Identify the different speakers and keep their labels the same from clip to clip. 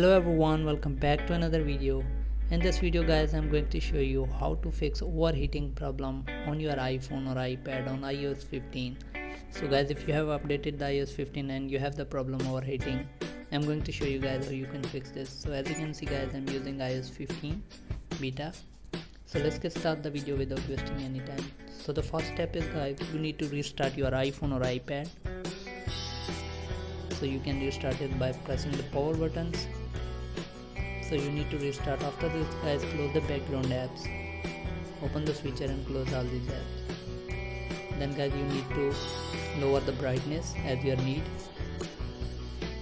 Speaker 1: Hello everyone, welcome back to another video. In this video guys, I'm going to show you how to fix overheating problem on your iPhone or iPad on iOS 15. So guys, if you have updated the iOS 15 and you have the problem overheating, I'm going to show you guys how you can fix this. So as you can see guys, I'm using iOS 15 beta. So let's get start the video without wasting any time. So the first step is guys, you need to restart your iPhone or iPad. So you can restart it by pressing the power buttons. So you need to restart. After this guys, close the background apps, open the switcher and close all these apps. Then guys, you need to lower the brightness as your need.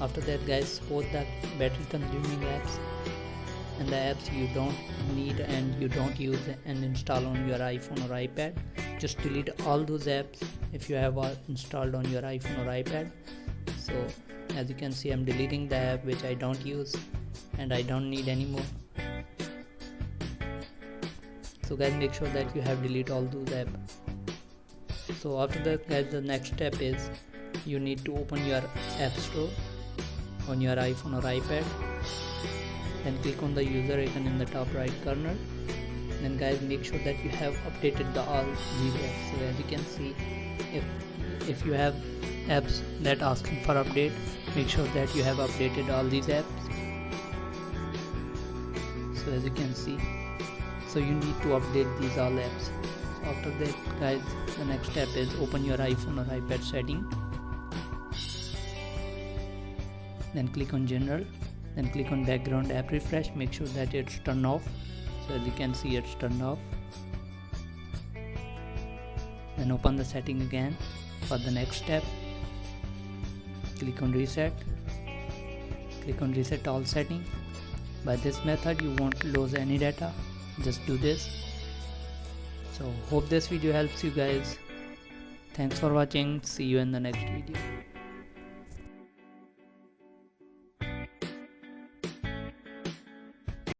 Speaker 1: After that guys, support the battery consuming apps and the apps you don't need and you don't use and install on your iPhone or iPad. Just delete all those apps if you have installed on your iPhone or iPad. So as you can see, I'm deleting the app which I don't use and I don't need anymore. So guys, make sure that you have deleted all those apps. So after that guys, the next step is you need to open your app store on your iPhone or iPad. Then click on the user icon in the top right corner. Then guys, make sure that you have updated all these apps. So as you can see, if you have apps that asking for update, make sure that you have updated all these apps. So as you can see, so you need to update these all apps. So after that guys, the next step is open your iPhone or iPad setting. Then click on general, then click on background app refresh. Make sure that it's turned off. So as you can see, it's turned off. Then open the setting again. For the next step, click on reset. Click on reset all setting. By this method you won't lose any data. Just do this. So hope this video helps you guys. Thanks for watching. See you in the next video.